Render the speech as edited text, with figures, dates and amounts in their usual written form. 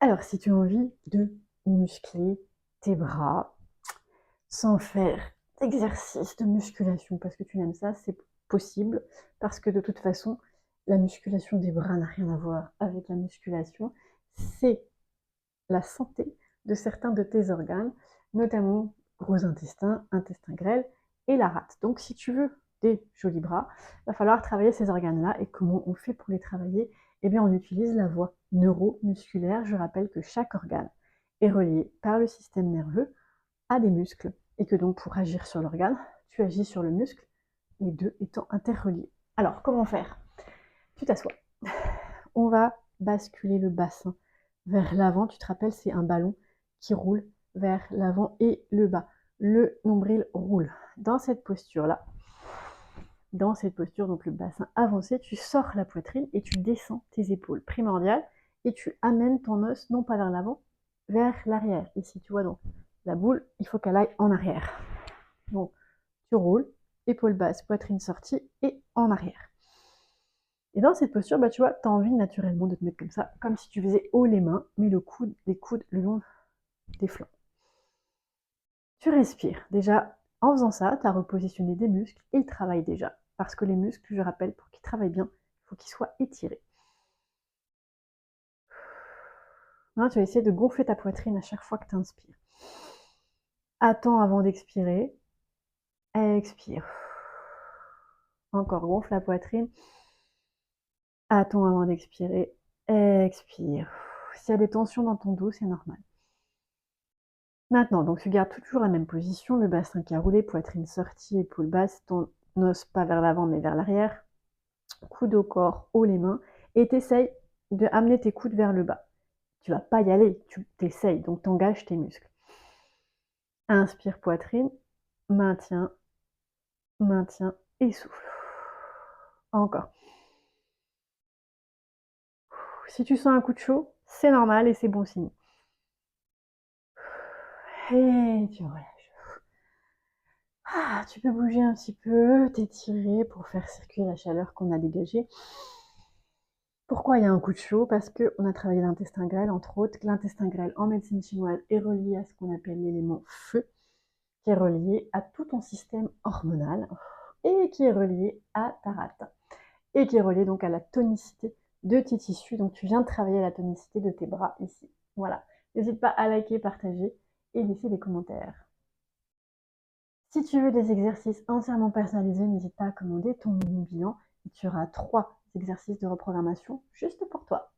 Alors, si tu as envie de muscler tes bras sans faire d'exercice de musculation parce que tu aimes ça, c'est possible parce que de toute façon, la musculation des bras n'a rien à voir avec la musculation. C'est la santé de certains de tes organes, notamment gros intestin, intestin grêle et la rate. Donc, si tu veux des jolis bras, il va falloir travailler ces organes-là. Et comment on fait pour les travailler? Eh bien, on utilise la voie neuromusculaire. Je rappelle que chaque organe est relié par le système nerveux à des muscles et que donc pour agir sur l'organe, tu agis sur le muscle, les deux étant interreliés. Alors, comment faire? Tu t'assois. On va basculer le bassin vers l'avant. Tu te rappelles, c'est un ballon qui roule vers l'avant et le bas. Le nombril roule. Dans cette posture-là, donc le bassin avancé, tu sors la poitrine et tu descends tes épaules primordiales et tu amènes ton os non pas vers l'avant, vers l'arrière. Ici, tu vois donc la boule, il faut qu'elle aille en arrière. Donc, tu roules, épaules basses, poitrine sortie et en arrière. Et dans cette posture, tu vois, tu as envie naturellement de te mettre comme ça, comme si tu faisais haut les mains, mais les coudes le long des flancs. Tu respires. Déjà, en faisant ça, tu as repositionné des muscles et ils travaillent déjà. Parce que les muscles, je rappelle, pour qu'ils travaillent bien, il faut qu'ils soient étirés. Maintenant, tu vas essayer de gonfler ta poitrine à chaque fois que tu inspires. Attends avant d'expirer. Expire. Encore, gonfle la poitrine. Attends avant d'expirer. Expire. S'il y a des tensions dans ton dos, c'est normal. Maintenant, donc tu gardes toujours la même position, le bassin qui a roulé, poitrine sortie, épaules basses, ton os pas vers l'avant mais vers l'arrière, coude au corps, haut les mains, et tu essayes de amener tes coudes vers le bas. Tu vas pas y aller, tu t'essayes, donc tu engages tes muscles. Inspire poitrine, maintiens, maintiens et souffle. Encore. Si tu sens un coup de chaud, c'est normal et c'est bon signe. Et tu relâches. Tu peux bouger un petit peu, t'étirer pour faire circuler la chaleur qu'on a dégagée. Pourquoi il y a un coup de chaud? Parce qu'on a travaillé l'intestin grêle, entre autres. L'intestin grêle en médecine chinoise est relié à ce qu'on appelle l'élément feu, qui est relié à tout ton système hormonal et qui est relié à ta rate et qui est relié donc à la tonicité de tes tissus. Donc tu viens de travailler la tonicité de tes bras ici. Voilà. N'hésite pas à liker, partager et laisser des commentaires. Si tu veux des exercices entièrement personnalisés, n'hésite pas à commander ton bilan et tu auras 3 exercices de reprogrammation juste pour toi.